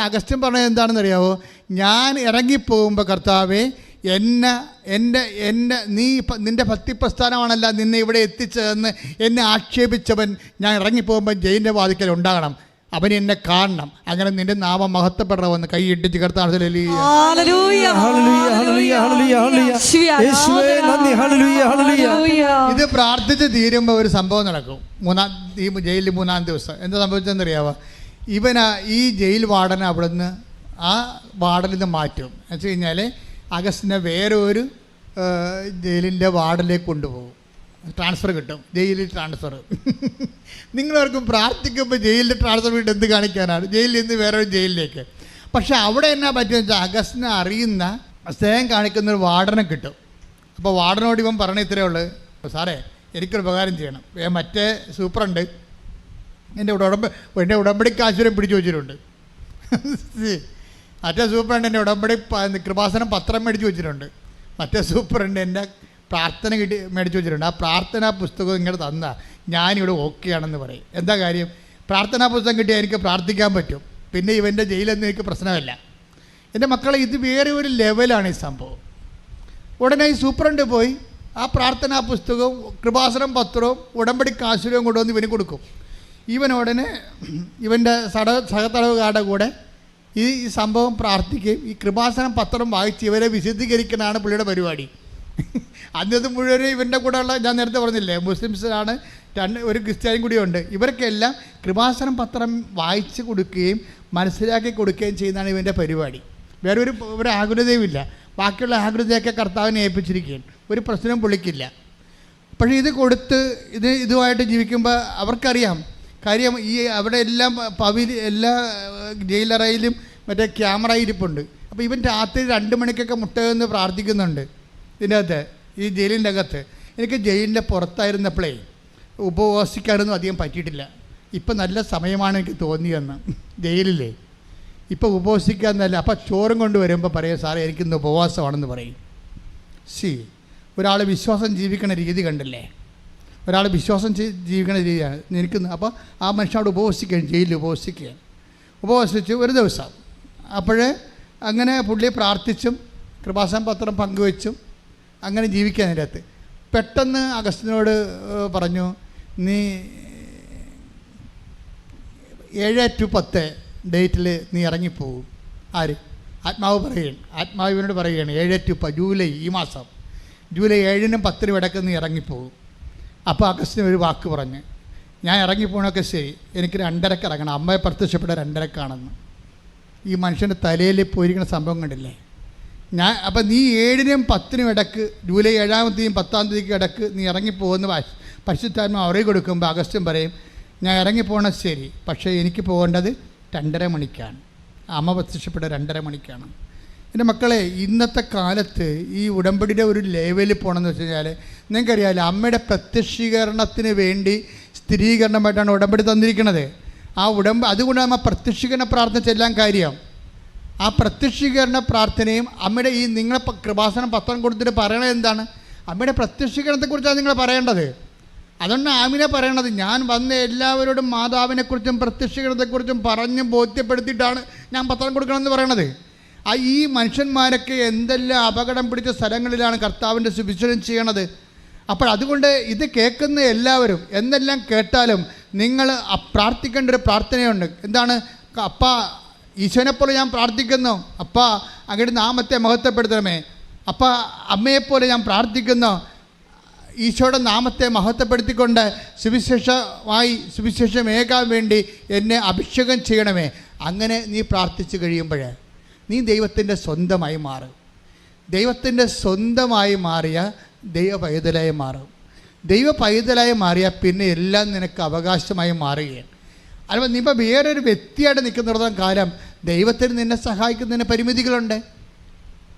അഗസ്ത്യൻ പറഞ്ഞത് എന്താണെന്ന് അറിയാവോ? ഞാൻ ഇറങ്ങിപ്പോകുമ്പോൾ കർത്താവേ, നിൻ്റെ ഭക്തിപ്രസ്ഥാനമാണല്ല നിന്നെ ഇവിടെ എത്തിച്ചതെന്ന് എന്നെ ആക്ഷേപിച്ചവൻ ഞാൻ ഇറങ്ങിപ്പോകുമ്പോൾ ജയിലിൻ്റെ വാതിക്കൽ ഉണ്ടാകണം, അവൻ എന്നെ കാണണം, അങ്ങനെ നിന്റെ നാമം മഹത്വപ്പെടണമെന്ന് കൈയിട്ടിച്ച് കർത്താവ്. ഇത് പ്രാർത്ഥിച്ച് തീരുമ്പോൾ ഒരു സംഭവം നടക്കും. ഈ ജയിലിൽ 3-ാം ദിവസം എന്താ സംഭവിച്ചതെന്നറിയാവോ? ഈ ജയിൽ വാർഡനെ അവിടുന്ന് ആ വാർഡിൽ നിന്ന് മാറ്റും. എന്ന് വെച്ച് കഴിഞ്ഞാൽ അഗസ്റ്റിനെ വേറെ ഒരു ജയിലിൻ്റെ വാർഡിലേക്ക് കൊണ്ടുപോകും. ട്രാൻസ്ഫർ കിട്ടും, ജയിലിൽ ട്രാൻസ്ഫർ. നിങ്ങളവർക്കും പ്രാർത്ഥിക്കുമ്പോൾ ജയിലിൽ ട്രാൻസ്ഫർ കിട്ടും എന്ത് കാണിക്കാനാണ്? ജയിലിൽ നിന്ന് വേറെ ഒരു ജയിലിലേക്ക്. പക്ഷെ അവിടെ എന്നാ പറ്റുമെന്ന് വെച്ചാൽ അഗസ്റ്റിനെ അറിയുന്ന സ്നേഹം കാണിക്കുന്നൊരു വാർഡനെ കിട്ടും. അപ്പോൾ വാർഡനോട് ഇവൻ പറഞ്ഞ ഇത്രയേ ഉള്ളൂ, സാറേ എനിക്കൊരു ഉപകാരം ചെയ്യണം, മറ്റേ സൂപ്പറുണ്ട് എൻ്റെ ഉടമ്പടി കാശുരം പിടിച്ചു വെച്ചിട്ടുണ്ട്. മറ്റേ സൂപ്പറുണ്ട് എൻ്റെ ഉടമ്പടി കൃപാസനം പത്രം മേടിച്ച് വെച്ചിട്ടുണ്ട്. മറ്റേ സൂപ്പറുണ്ട് എൻ്റെ പ്രാർത്ഥന മേടിച്ച് വെച്ചിട്ടുണ്ട്. ആ പ്രാർത്ഥനാ പുസ്തകം ഇങ്ങനെ തന്നാൽ ഞാനിവിടെ ഓക്കെ ആണെന്ന് പറയും. എന്താ കാര്യം? പ്രാർത്ഥനാ പുസ്തകം കിട്ടിയാൽ എനിക്ക് പ്രാർത്ഥിക്കാൻ പറ്റും, പിന്നെ ഇവൻ്റെ ജയിലൊന്നും എനിക്ക് പ്രശ്നമല്ല. എൻ്റെ മക്കളെ, ഇത് വേറെ ഒരു ലെവലാണ് ഈ സംഭവം. ഉടനെ ഈ സൂപ്രണ്ട് പോയി ആ പ്രാർത്ഥനാ പുസ്തകവും കൃപാസനം പത്രവും ഉടമ്പടി കാശുരവും കൊണ്ടുവന്ന് ഇവന് കൊടുക്കും. ഇവൻ ഉടനെ ഇവൻ്റെ സഹതടവുകാരുടെ കൂടെ ഈ സംഭവം പ്രാർത്ഥിക്കുകയും ഈ കൃപാസനം പത്രം വായിച്ച് ഇവരെ വിശദീകരിക്കണതാണ് പുള്ളിയുടെ പരിപാടി. അന്നത് മുഴുവനും ഇവൻ്റെ കൂടെ ഉള്ള, ഞാൻ നേരത്തെ പറഞ്ഞില്ലേ, മുസ്ലിംസിലാണ്, ഒരു ക്രിസ്ത്യാനിയും കൂടിയുണ്ട്. ഇവർക്കെല്ലാം കൃപാസനം പത്രം വായിച്ച് കൊടുക്കുകയും മനസ്സിലാക്കി കൊടുക്കുകയും ചെയ്യുന്നതാണ് ഇവൻ്റെ പരിപാടി. വേറെ ഒരു ആകുലതയുമില്ല. ബാക്കിയുള്ള ആകുലതയൊക്കെ കർത്താവിനെ ഏൽപ്പിച്ചിരിക്കുകയാണ്. ഒരു പ്രശ്നം പുള്ളിക്കില്ല. പക്ഷേ ഇത് കൊടുത്ത് ഇതുമായിട്ട് ജീവിക്കുമ്പോൾ അവർക്കറിയാം കാര്യം. ഈ അവിടെ എല്ലാം എല്ലാ ജയിലറയിലും മറ്റേ ക്യാമറ ഇരിപ്പുണ്ട്. അപ്പോൾ ഇവൻ രാത്രി 2 മണിക്കൊക്കെ മുട്ടയെന്ന് പ്രാർത്ഥിക്കുന്നുണ്ട്. ഇതിൻ്റെ അകത്ത്, ഈ ജയിലിൻ്റെ അകത്ത്. എനിക്ക് ജയിലിൻ്റെ പുറത്തായിരുന്നപ്പോഴേ ഉപവസിക്കാനൊന്നും അധികം പറ്റിയിട്ടില്ല. ഇപ്പം നല്ല സമയമാണ് എനിക്ക് തോന്നിയെന്ന്. ജയിലില്ലേ ഇപ്പം ഉപവസിക്കാന്നല്ല. അപ്പം ചോറും കൊണ്ട് വരുമ്പോൾ പറയും, സാറേ എനിക്കിന്ന് ഉപവാസമാണെന്ന് പറയും. ഒരാൾ വിശ്വാസം ജീവിക്കണ രീതി കണ്ടില്ലേ? ഒരാൾ വിശ്വാസം ജീവിക്കണ രീതിയാണ് എനിക്കിന്ന്. അപ്പോൾ ആ മനുഷ്യനോട് ഉപവസിക്കുകയാണ്, ജയിലിൽ ഉപവസിച്ച് ഒരു ദിവസം. അപ്പോഴേ അങ്ങനെ പുള്ളി പ്രാർത്ഥിച്ചും കൃപാസന പത്രം പങ്കുവെച്ചും അങ്ങനെ ജീവിക്കാൻ അതിനകത്ത്. പെട്ടെന്ന് അഗസ്റ്റിനോട് പറഞ്ഞു, നീ 7 to 10 ഡേറ്റിൽ നീ ഇറങ്ങിപ്പോകും. ആര്? ആത്മാവ് പറയുകയാണ്. ആത്മാവ് ഇവനോട് പറയുകയാണ് 7 to 10 ജൂലൈ, ഈ മാസം ജൂലൈ 7-നും 10-നും ഇടയ്ക്ക് നീ ഇറങ്ങിപ്പോകും. അപ്പോൾ അഗസ്റ്റിന് ഒരു വാക്ക് പറഞ്ഞ്, ഞാൻ ഇറങ്ങിപ്പോകണമൊക്കെ ശരി, എനിക്ക് 2:30 ഇറങ്ങണം, അമ്മയെ പ്രത്യക്ഷപ്പെട്ട 2:30 ഈ മനുഷ്യൻ്റെ തലയിൽ പോയിരിക്കുന്ന സംഭവം കണ്ടില്ലേ? അപ്പം നീ 7-നും 10-നും ഇടയ്ക്ക്, ജൂലൈ 7-ാം തീയതിയും 10-ാം തീയതിക്ക് ഇടയ്ക്ക് നീ ഇറങ്ങിപ്പോകുന്ന പരിശുദ്ധാത്മാ അറിവ് കൊടുക്കുമ്പോൾ അഗസ്ത്യൻ പറയും, ഞാൻ ഇറങ്ങിപ്പോകണം ശരി, പക്ഷേ എനിക്ക് പോകേണ്ടത് 2:30 മണിക്കാണ്, അമ്മ പ്രത്യക്ഷപ്പെട്ട 2:30 മണിക്കാണ്. എൻ്റെ മക്കളെ, ഇന്നത്തെ കാലത്ത് ഈ ഉടമ്പടിയുടെ ഒരു ലെവലിൽ പോകണമെന്ന് വെച്ച് കഴിഞ്ഞാൽ നിങ്ങൾക്കറിയാമല്ലോ, അമ്മയുടെ പ്രത്യക്ഷീകരണത്തിന് വേണ്ടി സ്ഥിരീകരണമായിട്ടാണ് ഉടമ്പടി തന്നിരിക്കുന്നത്. അതുകൊണ്ട് അമ്മ പ്രത്യക്ഷീകരണ പ്രാർത്ഥന ചെല്ലാൻ കാര്യം. ആ പ്രത്യക്ഷീകരണ പ്രാർത്ഥനയും അമ്മയുടെ ഈ നിങ്ങളെ കൃപാസനം പത്രം കൊടുത്തിട്ട് പറയണത് എന്താണ്? അമ്മയുടെ പ്രത്യക്ഷീകരണത്തെക്കുറിച്ചാണ് നിങ്ങൾ പറയേണ്ടത്. അതുകൊണ്ട് ആമിനെ പറയണത്, ഞാൻ വന്ന എല്ലാവരോടും മാതാവിനെക്കുറിച്ചും പ്രത്യക്ഷീകരണത്തെക്കുറിച്ചും പറഞ്ഞ് ബോധ്യപ്പെടുത്തിയിട്ടാണ് ഞാൻ പത്രം കൊടുക്കണമെന്ന് പറയണത്. ഈ മനുഷ്യന്മാരൊക്കെ എന്തെല്ലാം അപകടം പിടിച്ച സ്ഥലങ്ങളിലാണ് കർത്താവിൻ്റെ സുവിശേഷം ചെയ്യണത്. അപ്പോൾ അതുകൊണ്ട് ഇത് കേൾക്കുന്ന എല്ലാവരും എന്തെല്ലാം കേട്ടാലും നിങ്ങൾ പ്രാർത്ഥിക്കേണ്ട ഒരു പ്രാർത്ഥനയുണ്ട്. എന്താണ്? അപ്പാ, ഈശോനെപ്പോലെ ഞാൻ പ്രാർത്ഥിക്കുന്നു, അപ്പാ അങ്ങയുടെ നാമത്തെ മഹത്വപ്പെടുത്തണമേ. അപ്പാ, അമ്മയെപ്പോലെ ഞാൻ പ്രാർത്ഥിക്കുന്നു, ഈശോയുടെ നാമത്തെ മഹത്വപ്പെടുത്തിക്കൊണ്ട് സുവിശേഷമേകാൻ വേണ്ടി എന്നെ അഭിഷേകം ചെയ്യണമേ. അങ്ങനെ നീ പ്രാർത്ഥിച്ചു കഴിയുമ്പോൾ നീ ദൈവത്തിൻ്റെ സ്വന്തമായി മാറും. ദൈവത്തിൻ്റെ സ്വന്തമായി മാറിയ ദൈവ പൈതലായി മാറും. ദൈവ പൈതലായി മാറിയാൽ പിന്നെ എല്ലാം നിനക്ക് അവകാശമായി മാറുകയാണ്. അല്ല, നീ ഇപ്പോൾ വേറൊരു വ്യക്തിയായിട്ട് നിൽക്കുന്നിടത്തോളം കാലം ദൈവത്തിന് നിന്നെ സഹായിക്കുന്നതിന് പരിമിതികളുണ്ട്.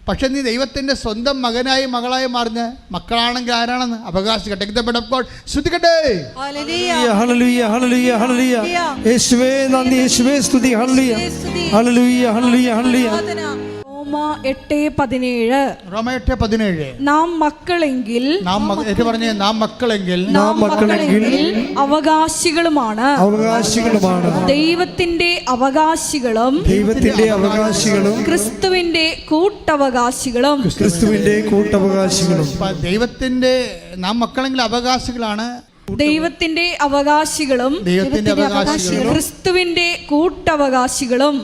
പക്ഷെ നീ ദൈവത്തിൻ്റെ സ്വന്തം മകനായി മകളായി മാറുന്ന മക്കളാണെങ്കിൽ ആരാണെന്ന് അവകാശിക്കട്ടെ. ശ്രദ്ധിക്കട്ടെ. റോമ 8:17. റോമ 8:17. നാം മക്കളെങ്കിൽ പറഞ്ഞേ, നാം മക്കളെങ്കിൽ അവകാശികളുമാണ്. ദൈവത്തിന്റെ അവകാശികളും ക്രിസ്തുവിന്റെ കൂട്ടവകാശികളും. ദൈവത്തിന്റെ നാം മക്കളെങ്കിൽ അവകാശികളാണ്. ദൈവത്തിന്റെ അവകാശികളും ക്രിസ്തുവിന്റെ കൂട്ടവകാശികളും.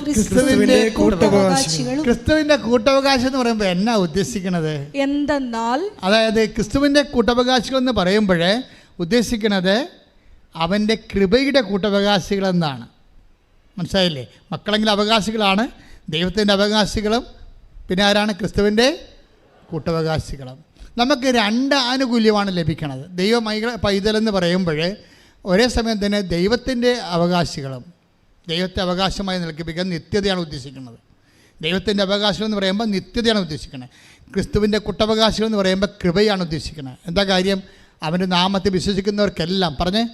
ക്രിസ്തുവിന്റെ കൂട്ടവകാശം എന്ന് പറയുമ്പോൾ എന്നാ ഉദ്ദേശിക്കുന്നത്? എന്തെന്നാൽ, അതായത് ക്രിസ്തുവിന്റെ കൂട്ടവകാശികൾ എന്ന് പറയുമ്പോഴേ ഉദ്ദേശിക്കുന്നത് അവൻ്റെ കൃപയുടെ കൂട്ടവകാശികൾ എന്നാണ്. മനസ്സിലായില്ലേ? മക്കളെങ്കിൽ അവകാശികളാണ്, ദൈവത്തിൻ്റെ അവകാശികളും പിന്നെ ആരാണ്? ക്രിസ്തുവിൻ്റെ കൂട്ടവകാശികളും. നമുക്ക് രണ്ട് ആനുകൂല്യമാണ് ലഭിക്കുന്നത്. പൈതലെന്ന് പറയുമ്പോൾ ഒരേ സമയം തന്നെ ദൈവത്തിൻ്റെ അവകാശികളും ദൈവത്തെ അവകാശമായി നിൽപ്പിക്കാൻ നിത്യതയാണ് ഉദ്ദേശിക്കുന്നത്. ദൈവത്തിൻ്റെ അവകാശികൾ എന്ന് പറയുമ്പോൾ നിത്യതയാണ് ഉദ്ദേശിക്കുന്നത്. ക്രിസ്തുവിൻ്റെ കൂട്ടവകാശികൾ എന്ന് പറയുമ്പോൾ കൃപയാണ് ഉദ്ദേശിക്കുന്നത്. എന്താ കാര്യം? അവൻ്റെ നാമത്തിൽ വിശ്വസിക്കുന്നവർക്കെല്ലാം പറഞ്ഞേ,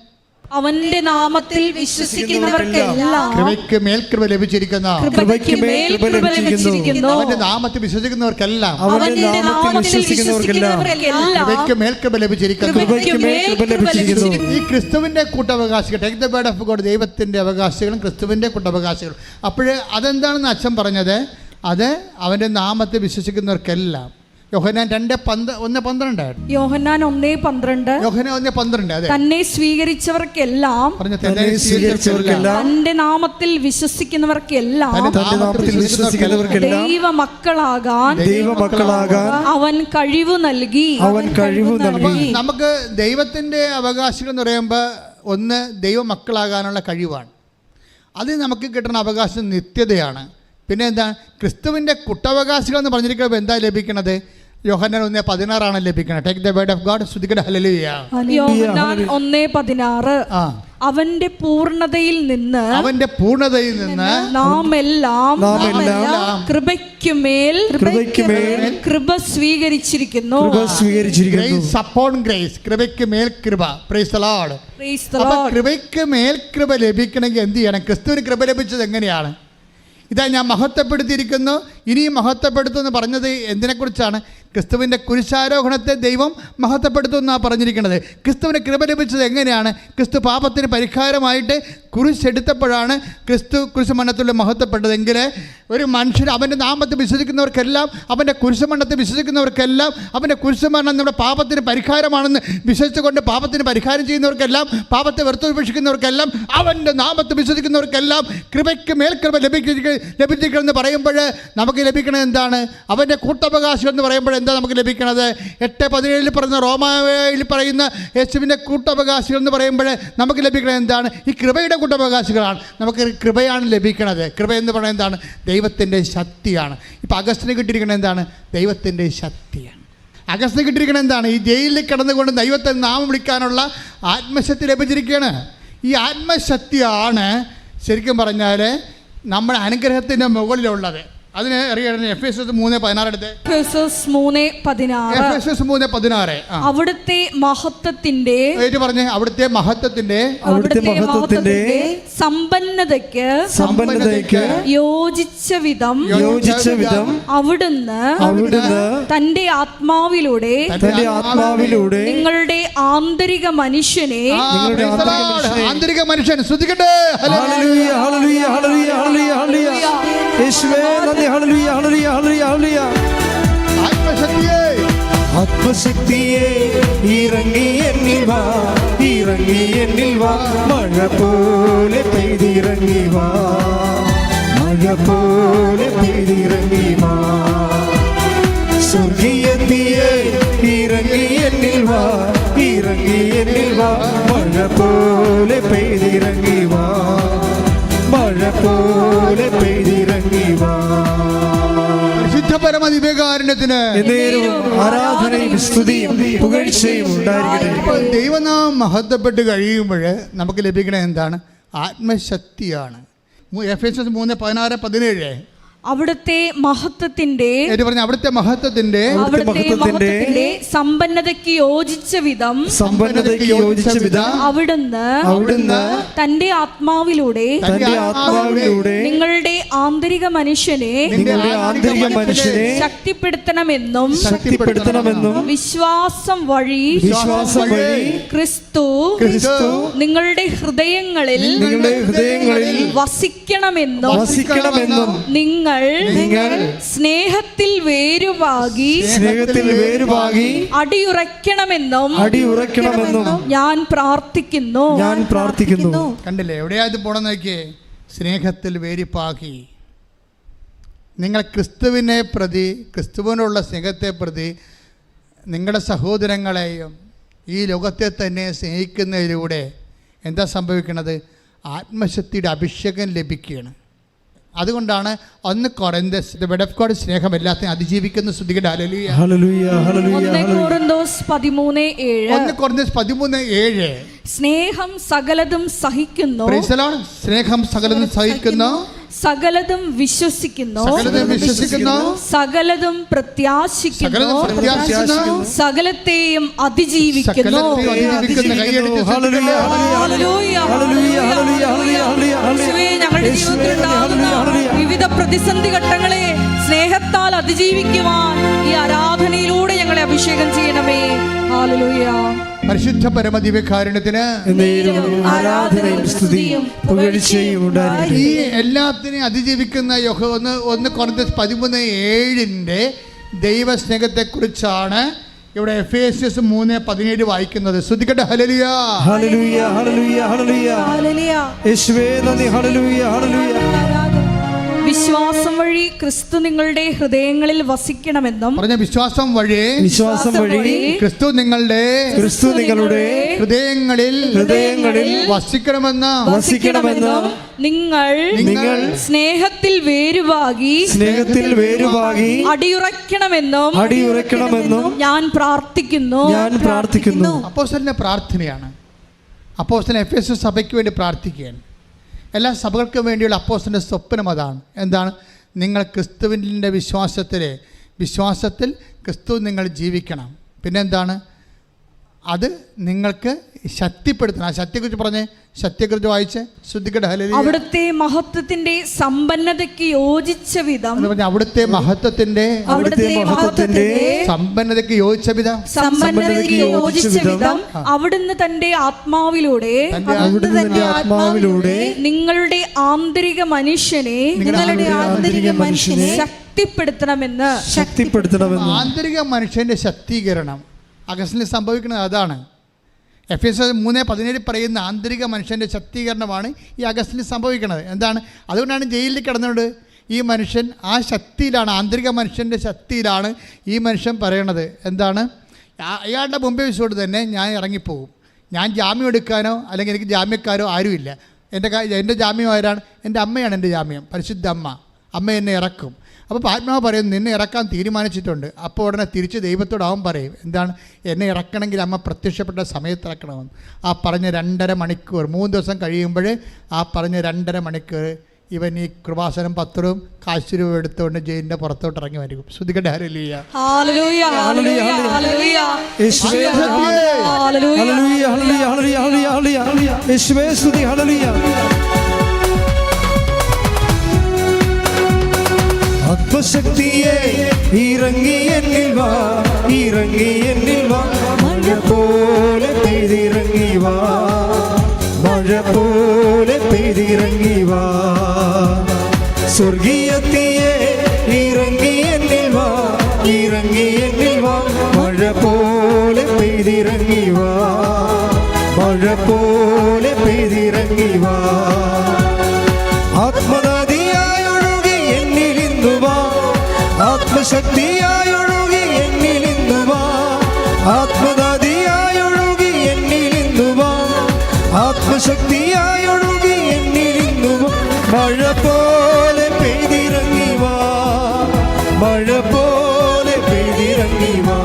അവന്റെ നാമത്തിൽ വിശ്വസിക്കുന്നവർക്കെല്ലാം കൃപയ്ക്ക് മേൽ കൃപ ലഭിച്ചിരിക്കുന്ന. അവന്റെ നാമത്തിൽ വിശ്വസിക്കുന്നവർക്കെല്ലാം കൃപയ്ക്ക് മേൽ കൃപ ലഭിച്ചിരിക്കുന്നു. ഈ ക്രിസ്തുവിന്റെ കൂട്ടവകാശികൾ, take the word of God, ദൈവത്തിന്റെ അവകാശികളും ക്രിസ്തുവിന്റെ കൂട്ടവകാശികളും. അപ്പോഴേ അതെന്താണെന്ന് അച്ഛൻ പറഞ്ഞത്? അത് അവന്റെ നാമത്തിൽ വിശ്വസിക്കുന്നവർക്കെല്ലാം. യോഹന്നാൻ 1:12. യോഹന്നാൻ 1:12. അതെ, തന്നെ സ്വീകരിച്ചവർക്കെല്ലാം, തന്റെ നാമത്തിൽ വിശ്വസിക്കുന്നവർക്കെല്ലാം ദൈവമക്കളാകാൻ അവൻ കഴിവ് നൽകി. നമുക്ക് ദൈവത്തിന്റെ അവകാശികൾ എന്ന് പറയുമ്പോൾ ഒന്ന് ദൈവമക്കളാകാനുള്ള കഴിവാണ്. അത് നമുക്ക് കിട്ടുന്ന അവകാശം നിത്യതയാണ്. പിന്നെ എന്താ? ക്രിസ്തുവിന്റെ കുട്ടവകാശികൾ എന്ന് പറഞ്ഞിരിക്കുമ്പോൾ എന്താ ലഭിക്കണത്? യോഹന്നാൻ 1:16 ലഭിക്കുന്നത്. Take the word of God. ശ്രുതിക്കട്ടെ ഹല്ലേലൂയ. യോഹന്നാൻ 1:16. അവന്റെ പൂർണ്ണതയിൽ നിന്ന് നാം എല്ലാം കൃപയ്ക്കുമേൽ കൃപ സ്വീകരിച്ചിരിക്കുന്നു. ഗ്രേസ് അപ്പോൺ ഗ്രേസ്, കൃപയ്ക്ക് മേൽ കൃപ. Praise the Lord. കൃപയ്ക്ക് മേൽ കൃപ ലഭിക്കണമെങ്കിൽ എന്ത് ചെയ്യണം? ക്രിസ്തുവിന് കൃപ ലഭിച്ചത് എങ്ങനെയാണ്? ഇതാ ഞാൻ മഹത്വപ്പെടുത്തിയിരിക്കുന്നു, ഇനിയും മഹത്വപ്പെടുത്തുമെന്ന് പറഞ്ഞത് എന്തിനെക്കുറിച്ചാണ്? ക്രിസ്തുവിൻ്റെ കുരിശാരോഹണത്തെ ദൈവം മഹത്വപ്പെടുത്തുമെന്നാണ് പറഞ്ഞിരിക്കുന്നത്. ക്രിസ്തുവിന് കൃപ ലഭിച്ചത് എങ്ങനെയാണ്? ക്രിസ്തു പാപത്തിന് പരിഹാരമായിട്ട് കുരിശെടുത്തപ്പോഴാണ് ക്രിസ്തു കുരിശുമരണത്തിൽ മഹത്വപ്പെട്ടതെങ്കിൽ ഒരു മനുഷ്യൻ അവൻ്റെ നാമത്തിൽ വിശ്വസിക്കുന്നവർക്കെല്ലാം, അവൻ്റെ കുരിശുമരണത്തിൽ വിശ്വസിക്കുന്നവർക്കെല്ലാം, അവൻ്റെ കുരിശുമരണം നമ്മുടെ പാപത്തിന് പരിഹാരമാണെന്ന് വിശ്വസിച്ചുകൊണ്ട് പാപത്തിന് പരിഹാരം ചെയ്യുന്നവർക്കെല്ലാം, പാപത്തെ വെറുത്തുപേക്ഷിക്കുന്നവർക്കെല്ലാം, അവൻ്റെ നാമത്തിൽ വിശ്വസിക്കുന്നവർക്കെല്ലാം കൃപയ്ക്ക് മേൽ കൃപ ലഭിച്ചിരിക്കണമെന്ന് പറയുമ്പോൾ നമുക്ക് ലഭിക്കണത് എന്താണ്? അവൻ്റെ കൂട്ടവകാശം എന്ന് പറയുമ്പോൾ എന്താ നമുക്ക് ലഭിക്കണത്? 8:17 പറയുന്ന, റോമായിൽ പറയുന്ന യേശുവിൻ്റെ കൂട്ടവകാശികൾ എന്ന് പറയുമ്പോൾ നമുക്ക് ലഭിക്കണത് എന്താണ്? ഈ കൃപയുടെ കൂട്ടവകാശികളാണ്. നമുക്ക് കൃപയാണ് ലഭിക്കണത്. കൃപ എന്ന് പറയുന്നത് എന്താണ്? ദൈവത്തിൻ്റെ ശക്തിയാണ്. ഇപ്പം അഗസ്റ്റിന് കിട്ടിയിരിക്കുന്നത് എന്താണ്? ദൈവത്തിൻ്റെ ശക്തിയാണ്. അഗസ്റ്റിന് കിട്ടിയിരിക്കുന്നത് എന്താണ്? ഈ ജയിലിൽ കിടന്നുകൊണ്ട് ദൈവത്തെ നാമം വിളിക്കാനുള്ള ആത്മശക്തി ലഭിച്ചിരിക്കുകയാണ്. ഈ ആത്മശക്തിയാണ് ശരിക്കും പറഞ്ഞാൽ നമ്മുടെ അനുഗ്രഹത്തിൻ്റെ മുകളിലുള്ളത്. അതിന് അറിയണം. എഫേസ്യസ് 3:16 എടുത്ത്. എഫേസ്യസ് 3:16. അവിടുത്തെ മഹത്വത്തിന്റെ പറഞ്ഞേ, അവിടുത്തെ മഹത്വത്തിന്റെ സമ്പന്നതയ്ക്ക് യോജിച്ച വിധം അവിടുന്ന് തന്റെ ആത്മാവിലൂടെ നിങ്ങളുടെ ആന്തരിക മനുഷ്യനെ ശ്രദ്ധിക്കട്ടെ. ആത്മശക്തിയെ ഇറങ്ങി എന്നിൽ വാ, മഴ പോലെ പെയ്തിറങ്ങി വാ, മഴ പോലെ പെയ്തിറങ്ങി വാ. സ്വർഗീയത്തിയെ ഇറങ്ങി എന്നിൽ വാ, മഴ പോലെ പെയ്തിറങ്ങി വാ, മഴ പോലെ പെയ്തിറങ്ങി വാ. പരിശുദ്ധ പരമദിവ്യകാരുണ്യത്തിന് ആരാധനയും സ്തുതിയും പുകഴ്ചയും ഉണ്ടായിരിക്കട്ടെ. ദൈവനാമം മഹത്വപ്പെട്ട് കഴിയുമ്പോൾ നമുക്ക് ലഭിക്കണത് എന്താണ്? ആത്മശക്തിയാണ്. എഫേസ്യസ് 3:16-17. അവിടുത്തെ മഹത്വത്തിന്റെ എന്ന് പറഞ്ഞ അവിടുത്തെ മഹത്വത്തിന്റെ സമ്പന്നതയ്ക്ക് യോജിച്ച വിധം അവിടുന്ന് തന്റെ ആത്മാവിലൂടെ നിങ്ങളുടെ ആന്തരിക മനുഷ്യനെ ശക്തിപ്പെടുത്തണമെന്നും വിശ്വാസം വഴി ക്രിസ്തു നിങ്ങളുടെ ഹൃദയങ്ങളിൽ വസിക്കണമെന്നും നിങ്ങൾ സ്നേഹത്തിൽ വേരുവാകി അടിയുറയ്ക്കണമെന്നും ഞാൻ പ്രാർത്ഥിക്കുന്നു. കണ്ടില്ലേ, എവിടെയാ ഇത് പോണെന്ന് നോക്കിയേ? സ്നേഹത്തിൽ വേരിപ്പാക്കി. നിങ്ങൾ ക്രിസ്തുവിനെ പ്രതി, ക്രിസ്തുവിനുള്ള സ്നേഹത്തെ പ്രതി നിങ്ങളുടെ സഹോദരങ്ങളെയും ഈ ലോകത്തെ തന്നെ സ്നേഹിക്കുന്നതിലൂടെ എന്താ സംഭവിക്കുന്നത്? ആത്മശക്തിയുടെ അഭിഷേകം ലഭിക്കുകയാണ്. അതുകൊണ്ടാണ് 1 കൊരിന്ത്യസ് the word of God സ്നേഹം എല്ലാത്തിനും അതിജീവിക്കുന്ന. സ്തുതിക്കട്ടെ, ഹല്ലേലൂയ. 1 കൊരിന്ത്യസ് 13:7 സ്നേഹം സകലതും സഹിക്കുന്നു. Praise the Lord. സ്നേഹം സകലതും സഹിക്കുന്നു, സകലതും വിശ്വസിക്കുന്നു, സകലതും പ്രത്യാശിക്കുന്നു, സകലത്തെയും അതിജീവിക്കുന്നു. ഞങ്ങളുടെ ജീവിതത്തിലുണ്ടാകുന്ന വിവിധ പ്രതിസന്ധി ഘട്ടങ്ങളെ സ്നേഹത്താൽ അതിജീവിക്കുവാൻ ഈ ആരാധനയിലൂടെ ഞങ്ങളെ അഭിഷേകം ചെയ്യണമേ. ഹല്ലേലൂയ. പരിശുദ്ധ പരമദിവ്യകാരുണ്യത്തിന് ആരാധനയും സ്തുതിയും പുകഴ്ചയും ഉണ്ടായിരിക്കട്ടെ. ഈ എല്ലാത്തിനെയും അതിജീവിക്കുന്ന 1 കൊരിന്ത്യസ് 13:7 ദൈവസ്നേഹത്തെക്കുറിച്ചാണ് ഇവിടെ എഫേസ്യസ് 3:17 വായിക്കുന്നത്. സ്തുതിക്കട്ടെ, ഹല്ലേലൂയ. ഹല്ലേലൂയ, ഹല്ലേലൂയ, ഹല്ലേലൂയ. യേശുവേ നന്ദി. ഹല്ലേലൂയ, ഹല്ലേലൂയ. വിശ്വാസം വഴി ക്രിസ്തു നിങ്ങളുടെ ഹൃദയങ്ങളിൽ വസിക്കണമെന്നും പറഞ്ഞ വിശ്വാസം വഴി ക്രിസ്തു നിങ്ങളുടെ ഹൃദയങ്ങളിൽ വസിക്കണമെന്നും നിങ്ങൾ സ്നേഹത്തിൽ വേരുവാകി അടിയുറയ്ക്കണമെന്നും ഞാൻ പ്രാർത്ഥിക്കുന്നു. അപ്പോസ്തലന്റെ പ്രാർത്ഥനയാണ്. അപ്പോസ്തലൻ എഫേസ്യ സഭയ്ക്ക് വേണ്ടി പ്രാർത്ഥിക്കുകയാണ്. എല്ലാ സഭകൾക്കും വേണ്ടിയുള്ള അപ്പോസ്തലന്റെ സ്വപ്നം അതാണ്. എന്താണ്? നിങ്ങൾ ക്രിസ്തുവിൻ്റെ വിശ്വാസത്തിൽ ക്രിസ്തു നിങ്ങൾ ജീവിക്കണം. പിന്നെന്താണ്? അത് നിങ്ങൾക്ക് ശക്തിപ്പെടുത്തണം. ആ ശക്തിയെക്കുറിച്ച് പറഞ്ഞേ, ശക്തിയെക്കുറിച്ച് വായിച്ച്. ശ്രദ്ധിക്കട്ടെ, ഹല്ലേലൂയ. അവിടുത്തെ മഹത്വത്തിന്റെ സമ്പന്നതയ്ക്ക് യോജിച്ച വിധം അവിടുത്തെ മഹത്വത്തിന്റെ സമ്പന്നതയ്ക്ക് യോജിച്ച വിധം അവിടുന്ന് തന്റെ ആത്മാവിലൂടെ നിങ്ങളുടെ ആന്തരിക മനുഷ്യനെ ശക്തിപ്പെടുത്തണമെന്ന്. ആന്തരിക മനുഷ്യന്റെ ശക്തീകരണം അഗസ്റ്റിൽ സംഭവിക്കുന്നത് അതാണ്. എഫേസ്യർ 3:17 പറയുന്ന ആന്തരിക മനുഷ്യൻ്റെ ശക്തീകരണമാണ് ഈ അഗസ്റ്റിൽ സംഭവിക്കുന്നത്. എന്താണ്? അതുകൊണ്ടാണ് ജയിലിൽ കിടന്നുകൊണ്ട് ഈ മനുഷ്യൻ ആ ശക്തിയിലാണ്, ആന്തരിക മനുഷ്യൻ്റെ ശക്തിയിലാണ് ഈ മനുഷ്യൻ പറയണത്. എന്താണ്? അയാളുടെ മുമ്പേ വിശ്വസിച്ചോട് തന്നെ ഞാൻ ഇറങ്ങിപ്പോകും. ഞാൻ ജാമ്യം എടുക്കാനോ അല്ലെങ്കിൽ എനിക്ക് ജാമ്യക്കാരോ ആരുമില്ല. എൻ്റെ ജാമ്യം ആരാണ്? എൻ്റെ അമ്മയാണ് എൻ്റെ ജാമ്യം, പരിശുദ്ധ അമ്മ എന്നെ ഇറക്കും. അപ്പോൾ ആത്മാവ് പറയും നിന്നെ ഇറക്കാൻ തീരുമാനിച്ചിട്ടുണ്ട്. അപ്പോൾ ഉടനെ തിരിച്ച് ദൈവത്തോട് അവൻ പറയും എന്താണ്? എന്നെ ഇറക്കണമെങ്കിൽ അമ്മ പ്രത്യക്ഷപ്പെട്ട സമയത്ത് ഇറക്കണമെന്ന്. ആ പറഞ്ഞ 2.5 മണിക്കൂർ 3 ദിവസം കഴിയുമ്പോൾ ആ പറഞ്ഞ 2.5 മണിക്കൂർ ഇവൻ ഈ കൃപാസനം പത്രവും കാശ് രൂപ എടുത്തുകൊണ്ട് ജയിലിൻ്റെ പുറത്തോട്ട് ഇറങ്ങി വരും. ശ്രുതികട്ടെ, ഹല്ലേലൂയ. ഹല്ലേലൂയ, ഹല്ലേലൂയ, ഹല്ലേലൂയ. യേശുവേ ഹല്ലേലൂയ, ഹല്ലേലൂയ, ഹല്ലേലൂയ. യേശുവേ സ്തുതി. ഹല്ലേലൂയ. ആത്മശക്തിയെ ഇറങ്ങി എന്നിൽ വാ, മഴ പോലെ പെയ്തിറങ്ങി വാ, സ്വർഗീയത്തിയെ ഇറങ്ങി എന്നിൽ വാ, മഴ പോലെ പെയ്തിറങ്ങി വാ, ആത്മനദിയായൊഴുകി എന്നിലിന്നു വാ, ആത്മശക്തിയായൊഴുകി എന്നിലിന്നു വാ, ആത്മനദിയായൊഴുകി എന്നിലിന്നു വാ, ആത്മശക്തിയായൊഴുകി എന്നിലിന്നു വാ, മഴ പോലെ പെയ്തിറങ്ങി വാ, മഴ പോലെ പെയ്തിറങ്ങി വാ,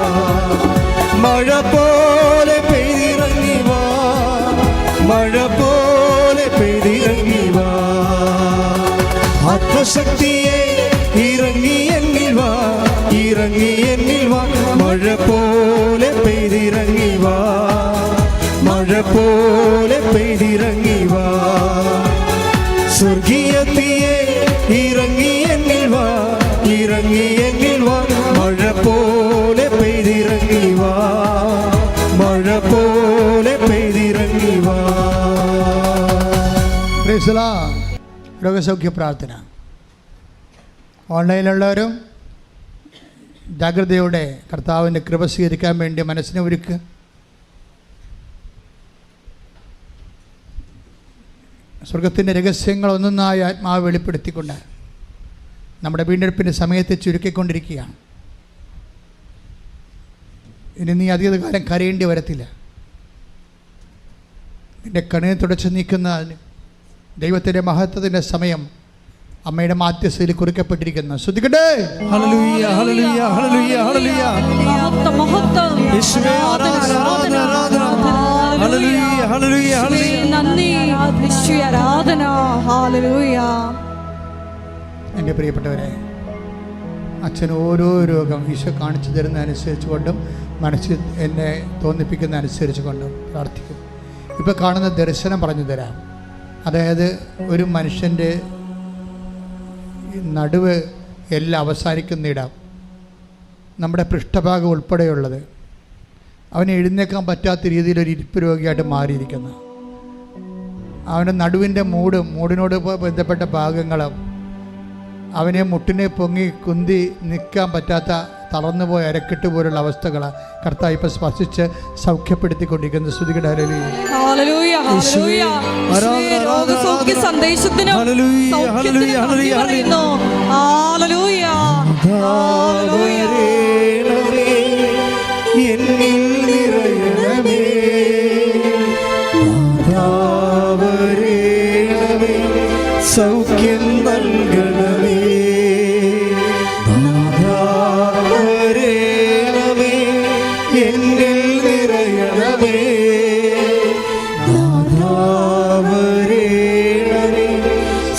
മഴ പോലെ പെയ്തിറങ്ങി വാ, മഴ പോലെ പെയ്തിറങ്ങി വാ. ആത്മശക്തിയെ പോലെ പെയ്തിറങ്ങി വാ. സ്വർഗീയത്തിയെ ഇറങ്ങി എന്നിൽ വാ, ഇറങ്ങി എന്നിൽ വാ. മഴ പോലെ പെയ്തിറങ്ങി വാ, മഴ പോലെ പെയ്തിറങ്ങി വാ. Praise the Lord. രോഗസൗഖ്യ പ്രാർത്ഥന. ഓൺലൈനിലുള്ളവരും ജാഗ്രതയോടെ കർത്താവിൻ്റെ കൃപ സ്വീകരിക്കാൻ വേണ്ടി മനസ്സിനെ ഒരുക്കുക. സ്വർഗത്തിൻ്റെ രഹസ്യങ്ങൾ ഒന്നൊന്നായി ആത്മാവ് വെളിപ്പെടുത്തിക്കൊണ്ട് നമ്മുടെ വീണ്ടെടുപ്പിൻ്റെ സമയത്തെ ചുരുക്കിക്കൊണ്ടിരിക്കുകയാണ്. ഇനി നീ അധികകാലം കരയേണ്ടി വരത്തില്ല. നിന്റെ കണ്ണിനെ തുടച്ച് നീക്കുന്ന ദൈവത്തിൻ്റെ മഹത്വത്തിൻ്റെ സമയം അമ്മയുടെ മാധ്യസ്ഥയിൽ കുറിക്കപ്പെട്ടിരിക്കുന്നു. ശ്രദ്ധിക്കട്ടെ. ഹല്ലേലൂയ, ഹല്ലേലൂയ, ഹല്ലേലൂയ, ഹല്ലേലൂയ. യേശുവേ ആരാധന, ആരാധന, ആരാധന. ഹല്ലേലൂയ, ഹല്ലേലൂയ, ഹല്ലേലൂയ. നന്ദി, യേശുവേ ആരാധന. ഹല്ലേലൂയ. എൻ്റെ പ്രിയപ്പെട്ടവരെ, അച്ഛൻ ഓരോ രോഗം ഈശോ കാണിച്ചു തരുന്ന അനുസരിച്ച് കൊണ്ടും മനസ്സിൽ എന്നെ തോന്നിപ്പിക്കുന്ന അനുസരിച്ച് കൊണ്ടും പ്രാർത്ഥിക്കും. ഇപ്പോൾ കാണുന്ന ദർശനം പറഞ്ഞു തരാം. അതായത് ഒരു മനുഷ്യൻ്റെ നടുവ് എല്ലാം അവസാനിക്കുന്ന ഇടം, നമ്മുടെ പൃഷ്ഠഭാഗം ഉൾപ്പെടെയുള്ളത്, അവന് എഴുന്നേക്കാൻ പറ്റാത്ത രീതിയിലൊരു ഇരിപ്പ് രോഗിയായിട്ട് മാറിയിരിക്കുന്നു. അവൻ്റെ നടുവിൻ്റെ മൂടിനോട് ബന്ധപ്പെട്ട ഭാഗങ്ങളും അവനെ മുട്ടിനെ പൊങ്ങി കുന്തി നിൽക്കാൻ പറ്റാത്ത തളർന്നുപോയ അരക്കെട്ട് പോലുള്ള അവസ്ഥകൾ കർത്താവ് ഇപ്പം സ്പർശിച്ച് സൗഖ്യപ്പെടുത്തിക്കൊണ്ടിരിക്കുന്നത്. സ്തുതിക്കട്ടെ. ഹല്ലേലൂയ, ഹല്ലേലൂയ. രോഗസൗഖ്യ സന്ദേശത്തിന് സൗഖ്യത്തിന് നന്ദി പറയുന്നു. Hallelujah, hallelujah. എന്നിൽ നിറയണമേ, നാഥാവരേണമേ, സൗഖ്യം നൽകണമേ, നാഥാവരേണമേ, എന്നിൽ നിറയണമേ, നാഥാവരേണമേ,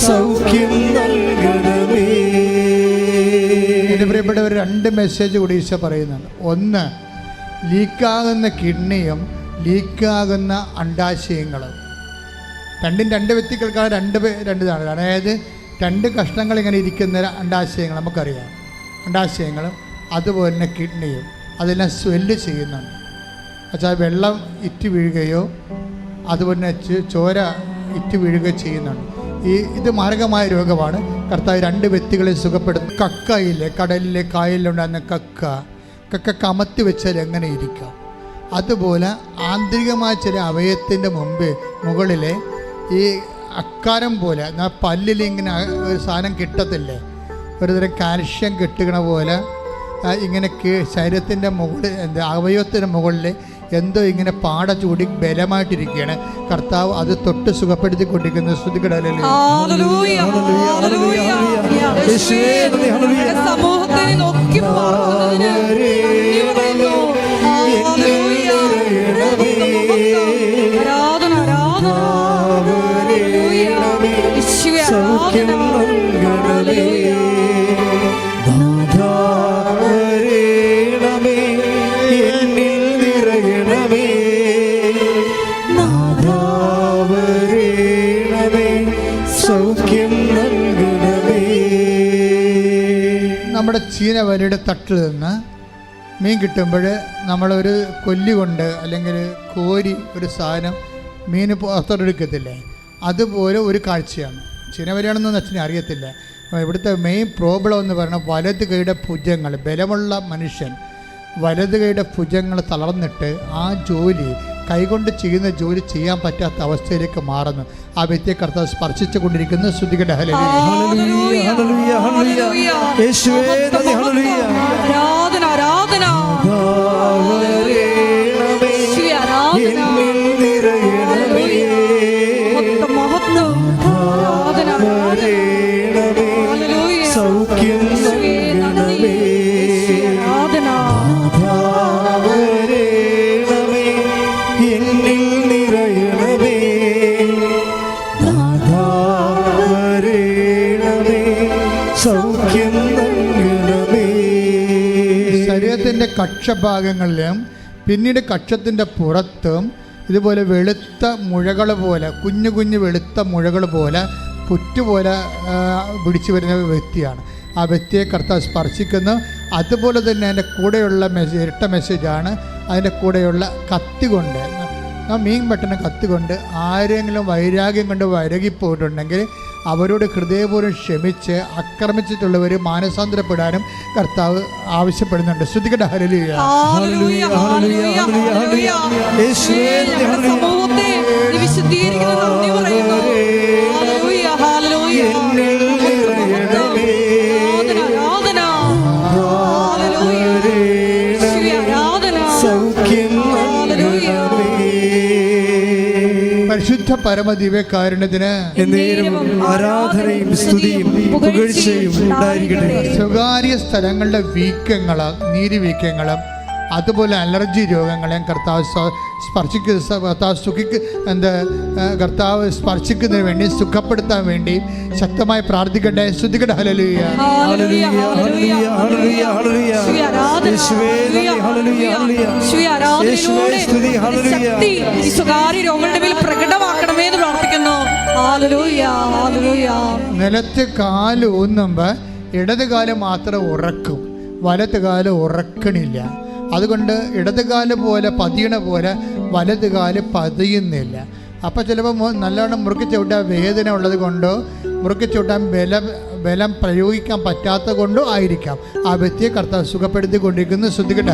സൗഖ്യം നൽകണമേ. എൻ്റെ പ്രിയപ്പെട്ടവർ, രണ്ട് മെസ്സേജ് കൂടി ഈശോ പറയുന്നുണ്ട്. ഒന്ന്, ലീക്കാകുന്ന കിഡ്നിയും ലീക്കാകുന്ന അണ്ഡാശയങ്ങളും. രണ്ട് വ്യക്തികൾക്കാണ് രണ്ടിതാണ്. അതായത് രണ്ട് കഷ്ണങ്ങൾ ഇങ്ങനെ ഇരിക്കുന്ന അണ്ഡാശയങ്ങൾ നമുക്കറിയാം. അണ്ഡാശയങ്ങളും അതുപോലെ തന്നെ കിഡ്നിയും അതെല്ലാം സ്വെല്ല് ചെയ്യുന്നുണ്ട്. വെച്ചാൽ വെള്ളം ഇറ്റ് വീഴുകയോ അതുപോലെ തന്നെ ചോര ഇറ്റ് വീഴുകയോ ചെയ്യുന്നുണ്ട്. ഇത് മാരകമായ രോഗമാണ്. കർത്താവ് രണ്ട് വ്യക്തികളെ സുഖപ്പെടുത്തും. കക്കയില്ലേ, കടലിലെ കായലിലുണ്ടാകുന്ന കക്ക കമത്തി വെച്ചാൽ എങ്ങനെ ഇരിക്കാം, അതുപോലെ ആന്തരികമായ ചില അവയവത്തിൻ്റെ മുകളിലെ ഈ അക്കാരം പോലെ പല്ലിൽ ഇങ്ങനെ ഒരു സാധനം കിട്ടത്തില്ലേ, ഒരുതരം കാൽഷ്യം കിട്ടുകണ പോലെ ഇങ്ങനെ ശരീരത്തിൻ്റെ മുകളിൽ അവയവത്തിൻ്റെ മുകളിൽ എന്തോ ഇങ്ങനെ പാട ചൂടി ബലമായിട്ടിരിക്കുകയാണ്. കർത്താവ് അത് തൊട്ട് സുഖപ്പെടുത്തിക്കൊണ്ടിരിക്കുന്നത്. സ്തുതിക്കടലേ. സമൂഹത്തിനെ നോക്കി ആരാധന, ആരാധന. സൗഖ്യം നൽകണമേ, നാഥാവരേണമേ, എന്നിൽ നിറയണമേ, നാഥാവരേണമേ, സൗഖ്യം നൽകണമേ. നമ്മുടെ ചീനവലയുടെ തട്ടിൽ നിന്ന് മീൻ കിട്ടുമ്പോൾ നമ്മളൊരു കൊല്ലി കൊണ്ട് അല്ലെങ്കിൽ കോരി ഒരു സാധനം മീൻ പുറത്തെടുക്കത്തില്ലേ, അതുപോലെ ഒരു കാഴ്ചയാണ്. ചീനവലയാണെന്നൊന്നും അച്ഛനെ അറിയത്തില്ല. ഇവിടുത്തെ മെയിൻ പ്രോബ്ലം എന്ന് പറഞ്ഞാൽ വലത് കൈയുടെ ഭുജങ്ങൾ, ബലമുള്ള മനുഷ്യൻ വലത് കൈയുടെ ഭുജങ്ങൾ തളർന്നിട്ട് ആ ജോലി കൈകൊണ്ട് ചെയ്യുന്ന ജോലി ചെയ്യാൻ പറ്റാത്ത അവസ്ഥയിലേക്ക് മാറുന്നു. ആ വ്യക്തിയെ കർത്താവ് സ്പർശിച്ചു കൊണ്ടിരിക്കുന്നു. സ്തുതിക്കട്ടെ. ഹല്ലേലൂയ, ഹല്ലേലൂയ, ഹല്ലേലൂയ. യേശുവേ നന്ദി. ഹല്ലേലൂയ. ആരാധന, ആരാധന. നാഥാവരേണമേ, എന്നിൽ നിറയണമേ, മഹത്വം. ആരാധന, നാഥാവരേണമേ, സൗഖ്യം നൽകണമേ, ആരാധന. നാഥാവരേണമേ, എന്നിൽ നിറയണമേ, നാഥാവരേണമേ, സൗഖ്യം നൽകണമേ. ശരീരത്തിൻ്റെ കക്ഷഭാഗങ്ങളിലും പിന്നീട് കക്ഷത്തിൻ്റെ പുറത്തും ഇതുപോലെ വെളുത്ത മുഴകൾ പോലെ, കുഞ്ഞു കുഞ്ഞു വെളുത്ത മുഴകൾ പോലെ, പുറ്റുപോലെ പിടിച്ചു വരുന്ന വ്യക്തിയാണ്. ആ വ്യക്തിയെ കർത്താവ് സ്പർശിക്കുന്നു. അതുപോലെ തന്നെ അതിൻ്റെ കൂടെയുള്ള ഇരട്ട മെസ്സേജാണ്. അതിൻ്റെ കൂടെയുള്ള കത്തി കൊണ്ട്, മീൻ വെട്ടുന്ന കത്തി കൊണ്ട് ആരെങ്കിലും വൈരാഗ്യം കൊണ്ട് വരകിപ്പോയിട്ടുണ്ടെങ്കിൽ അവരോട് ഹൃദയപൂർവ്വം ക്ഷമിച്ച് ആക്രമിച്ചിട്ടുള്ളവർ മാനസാന്തരപ്പെടാനും കർത്താവ് ആവശ്യപ്പെടുന്നുണ്ട്. ശ്രുതികട്ടെ ഹല്ലേലൂയ. ഹല്ലേലൂയ, ഹല്ലേലൂയ, ഹല്ലേലൂയ. ഞങ്ങളുടെ സമൂഹത്തെ നീ വിശുദ്ധീകരിക്കുന്ന നന്ദി പറയുന്നു. Hallelujah, hallelujah. ആരാധന, ആരാധന. ഹല്ലേലൂയ. യേശുവേ ആരാധന. ഹല്ലേലൂയ. പരിശുദ്ധ പരമദിവ്യകാരുണ്യത്തിന് ആരാധനയും സ്തുതിയും പുകഴ്ചയും ഉണ്ടായിരിക്കട്ടെ. സ്വകാര്യ സ്ഥലങ്ങളുടെ വീക്കങ്ങളും നീരുവീക്കങ്ങളും അതുപോലെ അലർജി രോഗങ്ങളെയും കർത്താവ് കർത്താവ് സ്പർശിക്കുന്നതിന് വേണ്ടി സുഖപ്പെടുത്താൻ വേണ്ടി ശക്തമായി പ്രാർത്ഥിക്കട്ടെ. ശ്രുതികട്ടെ ഹല്ലേലൂയ. സ്വകാര്യ രോഗങ്ങളുടെ മേൽ പ്രകടമാക്കണമേ എന്ന് പ്രാർത്ഥിക്കുന്നു. നിലത്ത് കാല് ഊന്നുമ്പോൾ ഇടത് കാല് മാത്രം ഉറക്കും, വലത് കാല് ഉറക്കണില്ല. അതുകൊണ്ട് ഇടത് കാല് പോലെ പതിയണ പോലെ വലത് കാല് പതിയുന്നില്ല. അപ്പം ചിലപ്പോൾ നല്ലവണ്ണം മുറുക്കി ചവിട്ടാൻ വേദന ഉള്ളത് കൊണ്ടോ മുറുക്കി ചവിട്ടാൻ ബലം പ്രയോഗിക്കാൻ പറ്റാത്ത കൊണ്ടോ ആയിരിക്കാം ആ വ്യക്തിയെ കർത്താവ് സുഖപ്പെടുത്തിക്കൊണ്ടിരിക്കുന്നു. ശ്രദ്ധിക്കട്ടെ.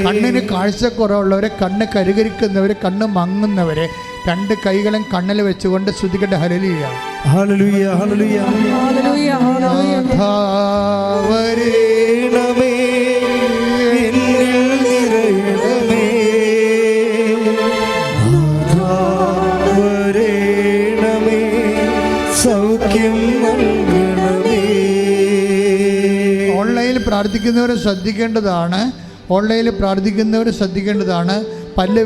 കണ്ണിന് കാഴ്ചക്കുറവുള്ളവരെ, കണ്ണ് കരുകരിക്കുന്നവരെ, കണ്ണ് മങ്ങുന്നവരെ രണ്ട് കൈകളും കണ്ണിൽ വെച്ചുകൊണ്ട് ശ്രുതിക്കട്ടെ. ഹല്ലേലൂയ, ഹല്ലേലൂയ, ഹല്ലേലൂയ, ഹല്ലേലൂയ, ഹല്ലേലൂയ. ഓൺലൈനിൽ പ്രാർത്ഥിക്കുന്നവർ പല്ല്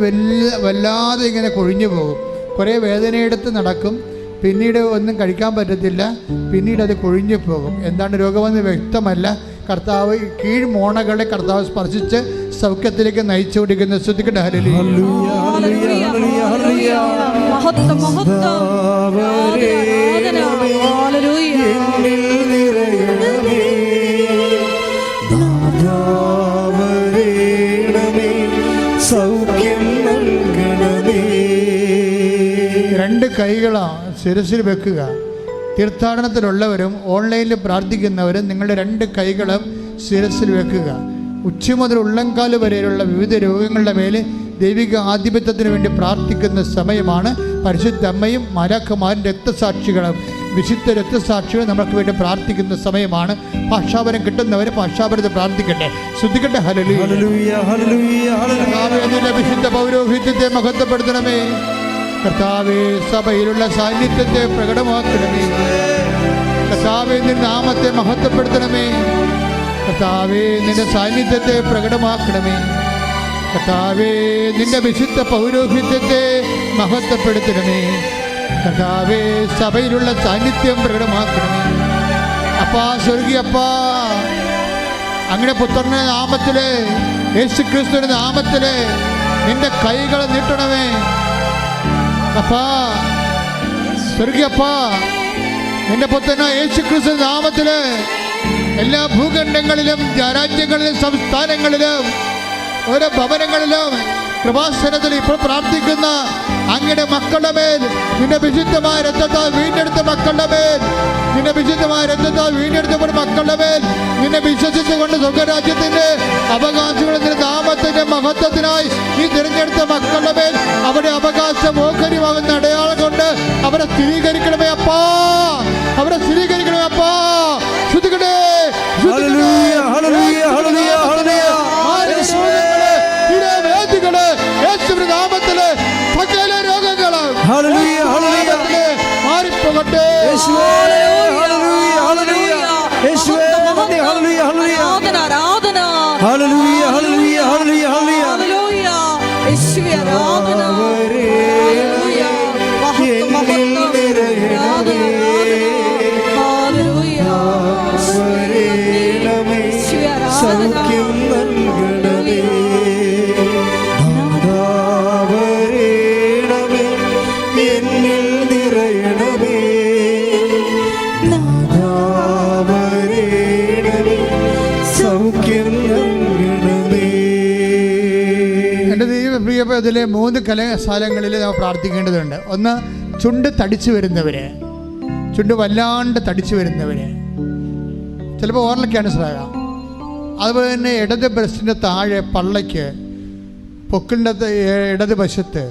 വല്ലാതെ ഇങ്ങനെ കൊഴിഞ്ഞു പോകും. കുറേ വേദനയെടുത്ത് നടക്കും, പിന്നീട് ഒന്നും കഴിക്കാൻ പറ്റത്തില്ല, പിന്നീട് അത് കൊഴിഞ്ഞു പോകും. എന്താണ് രോഗമെന്ന് വ്യക്തമല്ല. കർത്താവ് കീഴ്മോണകളെ കർത്താവ് സ്പർശിച്ച് സൗഖ്യത്തിലേക്ക് നയിച്ചുകൊണ്ടിരിക്കുന്ന. ശ്രദ്ധിക്കട്ടെ. ഹല്ലേലൂയ. രണ്ട് കൈകളാണ് ശിരസിൽ വെക്കുക. തീർത്ഥാടനത്തിലുള്ളവരും ഓൺലൈനിൽ പ്രാർത്ഥിക്കുന്നവരും നിങ്ങളുടെ രണ്ട് കൈകളും ശിരസിൽ വെക്കുക. ഉച്ച മുതൽ ഉള്ളംകാല് വരെയുള്ള വിവിധ രോഗങ്ങളുടെ മേൽ ദൈവിക ആധിപത്യത്തിന് വേണ്ടി പ്രാർത്ഥിക്കുന്ന സമയമാണ്. പരിശുദ്ധ അമ്മയും മാലാഖമാരും രക്തസാക്ഷികളും വിശുദ്ധ രക്തസാക്ഷികളും നമുക്ക് വേണ്ടി പ്രാർത്ഥിക്കുന്ന സമയമാണ്. ഭാഷാപരം കിട്ടുന്നവരെ ഭാഷാപരത്തെ പ്രാർത്ഥിക്കട്ടെ. ശ്രദ്ധിക്കട്ടെ. ഹല്ലേലൂയ, ഹല്ലേലൂയ. വിശുദ്ധ പൗരോഹിത്യത്തെ മഹത്വപ്പെടുത്തണമേ കർത്താവേ. സഭയിലുള്ള സാന്നിധ്യത്തെ പ്രകടമാക്കണമേ കർത്താവേ. നിന്റെ നാമത്തെ മഹത്വപ്പെടുത്തണമേ കർത്താവേ. നിന്റെ സാന്നിധ്യത്തെ പ്രകടമാക്കണമേ കർത്താവേ. നിന്റെ വിശുദ്ധ പൗരോഹിത്യത്തെ മഹത്വപ്പെടുത്തണമേ കർത്താവേ. സഭയിലുള്ള സാന്നിധ്യം പ്രകടമാക്കണമേ അപ്പാ. സ്വർഗീയപ്പാ, അങ്ങനെ പുത്രന്റെ നാമത്തില്, യേശു ക്രിസ്തുവിന്റെ നാമത്തില് നിന്റെ കൈകൾ നീട്ടണമേ അപ്പാ. സ്വർഗീയപ്പാ, നിന്റെ പുത്രന യേശു ക്രിസ്തു നാമത്തില് എല്ലാ ഭൂഖണ്ഡങ്ങളിലും രാജ്യങ്ങളിലും സംസ്ഥാനങ്ങളിലും ഓരോ ഭവനങ്ങളിലും കൃപാസനത്തിൽ ഇപ്പോൾ പ്രാർത്ഥിക്കുന്ന അങ്ങയുടെ മക്കളുടെ മേൽ നിന്റെ വിശുദ്ധമായ രക്തത്താൽ വീണ്ടെടുത്ത മക്കളുടെ മേൽ, നിന്റെ വിശുദ്ധമായ രക്തത്താൽ വീണ്ടെടുത്തപ്പോൾ മക്കളുടെ മേൽ നിന്നെ വിശ്വസിച്ചുകൊണ്ട് സ്വർഗരാജ്യത്തിന്റെ അവകാശങ്ങളുടെ നാമത്തിന്റെ മഹത്വത്തിനായി നീ തിരഞ്ഞെടുത്ത മക്കളുടെ മേൽ അവരുടെ അവകാശം ഓഹരിയാകുന്ന അടയാളം കൊണ്ട് അവരെ സ്ഥിരീകരിക്കണമേ അപ്പാ. അവരെ സ്ഥിരീകരിക്കണമേ അപ്പാ. ശ്രുതികടേ. ഹല്ലേലൂയ, ഹല്ലേലൂയ, ഹല്ലേലൂയ, ഹല്ലേലൂയ. യേശുവിന്റെ നാമത്തില് സകല രോഗങ്ങളും ഹല്ലേലൂയ, ഹല്ലേലൂയ മാറിപ്പോകട്ടെ. യേശുവേ, ഹല്ലേലൂയ, ഹല്ലേലൂയ. യേശുവേ, ഹല്ലേലൂയ, ഹല്ലേലൂയ. അതിൽ 3 സ്ഥലങ്ങളിൽ നമ്മൾ പ്രാർത്ഥിക്കേണ്ടതുണ്ട്. ഒന്ന്, ചുണ്ട് തടിച്ചു വരുന്നവര്, ചുണ്ട് വല്ലാണ്ട് തടിച്ചു വരുന്നവര്, ചിലപ്പോൾ ഓറൽ ക്യാൻസർ ആകാം. അതുപോലെ തന്നെ ഇടത് ബ്രസ്റ്റിൻ്റെ താഴെ പള്ളയ്ക്ക് പൊക്കിളിൻ്റെ ഇടത് വശത്ത്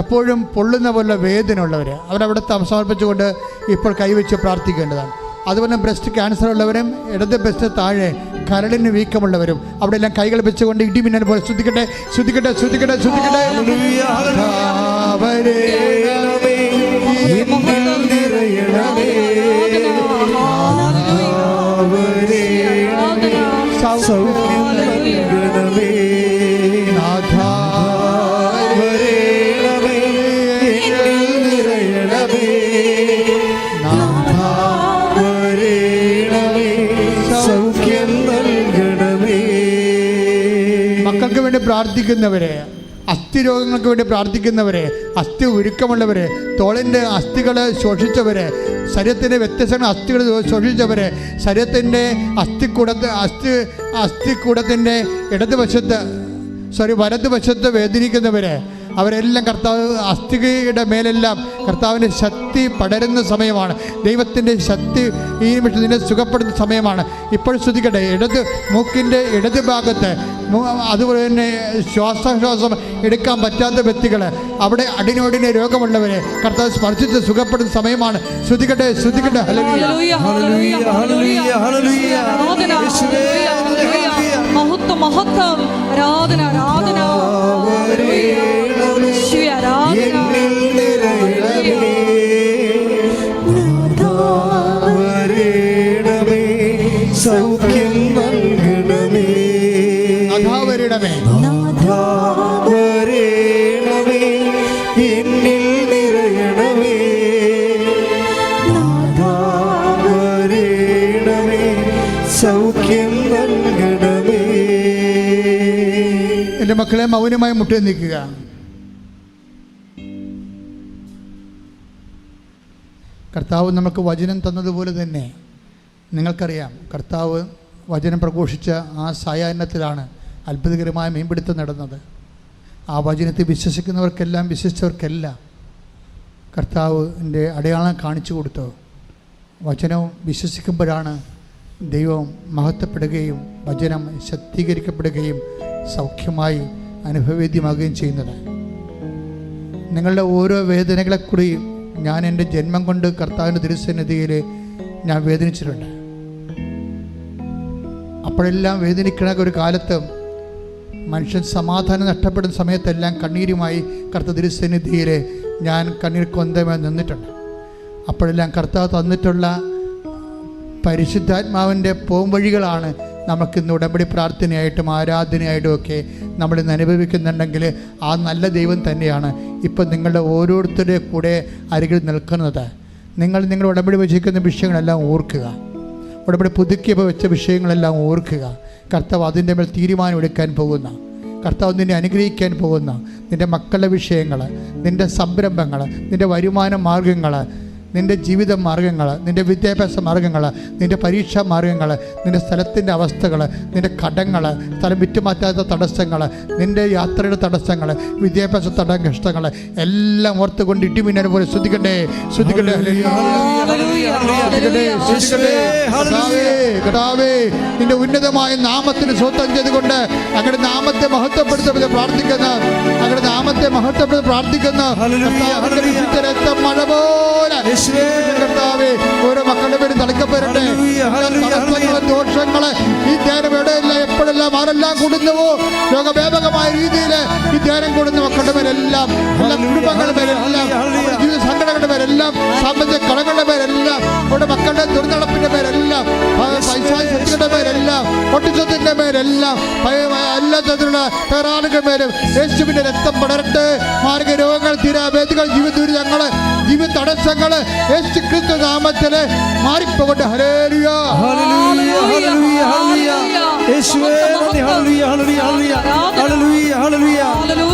എപ്പോഴും പൊള്ളുന്ന പോലെ വേദന ഉള്ളവർ, അവരവിടെ സമർപ്പിച്ചുകൊണ്ട് ഇപ്പോൾ കൈവച്ച് പ്രാർത്ഥിക്കേണ്ടതാണ്. അതുപോലെ ബ്രസ്റ്റ് ക്യാൻസർ ഉള്ളവരും ഇടത് ബ്രസ്റ്റ് താഴെ കരളിന് വീക്കമുള്ളവരും അവിടെ എല്ലാം കൈകൾ വെച്ചുകൊണ്ട് ഇടിമിന്നൽ പോലെ ശ്രദ്ധിക്കട്ടെ, ശ്രദ്ധിക്കട്ടെ, ശ്രദ്ധിക്കട്ടെ, ശ്രദ്ധിക്കട്ടെ. മക്കൾക്ക് വേണ്ടി പ്രാർത്ഥിക്കുന്നവരെ, അസ്ഥി രോഗങ്ങൾക്ക് വേണ്ടി പ്രാർത്ഥിക്കുന്നവരെ, അസ്ഥി ഉരുക്കമുള്ളവരെ, തോളിൻ്റെ അസ്ഥികൾ ശോഷിച്ചവരെ, ശരീരത്തിൻ്റെ വ്യത്യസ്തമായ അസ്ഥികൾ ശോഷിച്ചവരെ, ശരീരത്തിൻ്റെ അസ്ഥിക്കൂടത്തിൻ്റെ വലതുവശത്ത് വേദനിക്കുന്നവരെ, അവരെല്ലാം കർത്താവ് അസ്ഥിയുടെ മേലെല്ലാം കർത്താവിൻ്റെ ശക്തി പടരുന്ന സമയമാണ്. ദൈവത്തിൻ്റെ ശക്തി ഈ നിമിഷത്തിനെ സുഖപ്പെടുന്ന സമയമാണ്. ഇപ്പോൾ ശ്രദ്ധിക്കട്ടെ, മൂക്കിൻ്റെ ഇടത് ഭാഗത്ത്, അതുപോലെ തന്നെ ശ്വാസം എടുക്കാൻ പറ്റാത്ത വ്യക്തികൾ, അവിടെ അടിനോടിനെ രോഗമുള്ളവരെ കർത്താവ് സ്പർശിച്ച് സുഖപ്പെടുന്ന സമയമാണ്. ശ്രദ്ധിക്കട്ടെ, ശ്രദ്ധിക്കട്ടെ. മഹത്വം, മഹത്വം, ആരാധന, ആരാധന, സൗഖ്യം നൽകണമേ, നാഥാവരണമേ, നാഥാവരണമേ, എന്നിൽ നിറയണമേ, നാഥാവരണമേ, സൗഖ്യം നൽകണമേ. എൻ്റെ മക്കളെ മൗനമായി മുട്ടി നിൽക്കുക. കർത്താവ് നമുക്ക് വചനം തന്നതുപോലെ തന്നെ നിങ്ങൾക്കറിയാം, കർത്താവ് വചനം പ്രഘോഷിച്ച ആ സായാഹ്നത്തിലാണ് അത്ഭുതകരമായ മീൻപിടുത്തം നടന്നത്. ആ വചനത്തെ വിശ്വസിച്ചവർക്കെല്ലാം കർത്താവിൻ്റെ അടയാളം കാണിച്ചു കൊടുത്തു. വചനവും വിശ്വസിക്കുമ്പോഴാണ് ദൈവം മഹത്വപ്പെടുകയും വചനം ശക്തീകരിക്കപ്പെടുകയും സൗഖ്യമായി അനുഭവവേദ്യമാകുകയും ചെയ്യുന്നത്. നിങ്ങളുടെ ഓരോ വേദനകളെക്കൂടിയും ഞാൻ എൻ്റെ ജന്മം കൊണ്ട് കർത്താവിൻ്റെ തിരുസന്നിധിയിൽ ഞാൻ വേദനിച്ചിട്ടുണ്ട്. അപ്പോഴെല്ലാം വേദനിക്കണ ഒരു കാലത്ത് മനുഷ്യൻ സമാധാനം നഷ്ടപ്പെടുന്ന സമയത്തെല്ലാം കണ്ണീരുമായി കർത്താവ് തിരുസന്നിധിയിൽ ഞാൻ കണ്ണീർ കൊന്തമായി നിന്നിട്ടുണ്ട്. അപ്പോഴെല്ലാം കർത്താവ് തന്നിട്ടുള്ള പരിശുദ്ധാത്മാവിൻ്റെ പോംവഴികളാണ് നമുക്കിന്ന് ഉടമ്പടി പ്രാർത്ഥനയായിട്ടും ആരാധനയായിട്ടും ഒക്കെ നമ്മളിന്ന് അനുഭവിക്കുന്നുണ്ടെങ്കിൽ ആ നല്ല ദൈവം തന്നെയാണ് ഇപ്പം നിങ്ങളുടെ ഓരോരുത്തരുടെ കൂടെ അരികിൽ നിൽക്കുന്നത്. നിങ്ങൾ ഉടമ്പടി വച്ചിരിക്കുന്ന വിഷയങ്ങളെല്ലാം ഓർക്കുക, ഉടമ്പടി പുതുക്കിയപ്പോൾ വെച്ച വിഷയങ്ങളെല്ലാം ഓർക്കുക. കർത്താവ് അതിൻ്റെ മേൽ തീരുമാനം എടുക്കാൻ പോകുന്ന, കർത്താവ് നിന്നെ അനുഗ്രഹിക്കാൻ പോകുന്ന നിൻ്റെ മക്കളുടെ വിഷയങ്ങൾ, നിൻ്റെ സംരംഭങ്ങൾ, നിൻ്റെ വരുമാന മാർഗങ്ങൾ, നിൻ്റെ ജീവിത മാർഗങ്ങൾ, നിൻ്റെ വിദ്യാഭ്യാസ മാർഗങ്ങൾ, നിൻ്റെ പരീക്ഷാ മാർഗങ്ങൾ, നിൻ്റെ സ്ഥലത്തിൻ്റെ അവസ്ഥകൾ, നിൻ്റെ കടങ്ങൾ, സ്ഥലം വിറ്റുമാറ്റാത്ത തടസ്സങ്ങൾ, നിൻ്റെ യാത്രയുടെ തടസ്സങ്ങൾ, വിദ്യാഭ്യാസ കഷ്ടങ്ങൾ എല്ലാം ഓർത്തുകൊണ്ട് ഇടിമിന്നൽ പോലെ ശ്രദ്ധിക്കട്ടെ, ശ്രദ്ധിക്കട്ടെ. കർത്താവേ, നിന്റെ ഉന്നതമായ നാമത്തിന് സ്വന്തം ചെയ്തുകൊണ്ട് അങ്ങയുടെ നാമത്തെ മഹത്വപ്പെടുത്തുന്നത് പ്രാർത്ഥിക്കുന്ന, അങ്ങയുടെ നാമത്തെ മഹത്വപ്പെടുത്തി പ്രാർത്ഥിക്കുന്ന രക്തം മഴ പോലെ കർത്താവേ ഓരോ മക്കളുടെ പേരും തളിക്കപ്പെടട്ടെ. ദോഷങ്ങള് ഈ ധ്യാനം എവിടെയെല്ലാം എപ്പോഴെല്ലാം ആരെല്ലാം കൂടുന്നുവോ ലോകവ്യാപകമായ രീതിയിൽ ഈ ധ്യാനം കൂടുന്ന മക്കളുടെ പേരെല്ലാം, എല്ലാ കുടുംബങ്ങളുടെ പേരെല്ലാം, ജീവിത സംഘടനകളുടെ പേരെല്ലാം, സാമ്പത്തിക കടകളുടെ പേരെല്ലാം, അവരുടെ മക്കളുടെ ദുർനടപ്പിന്റെ പേരെല്ലാം, പൈസാചിന്റെ പേരെല്ലാം, പൊട്ടിച്ചത്തിന്റെ പേരെല്ലാം, എല്ലാ തരത്തിലുള്ള തകരാറുകളുടെ പേരും യേശുവിന്റെ രക്തം പടരട്ടെ. മാർഗ രോഗങ്ങൾ, തീരാവേദികൾ, ജീവിത ദുരിതങ്ങള്, ജീവിത തടസ്സങ്ങള് യേശു ക്രിസ്തു നാമത്തില് മാറിപ്പോകട്ടെ. ഹല്ലേലൂയ, ഹല്ലേലൂയ, ഹല്ലേലൂയ, ഹല്ലേലൂയ. യേശുവേ നന്ദി. ഹല്ലേലൂയ, ഹല്ലേലൂയ, ഹല്ലേലൂയ, ഹല്ലേലൂയ, ഹല്ലേലൂയ.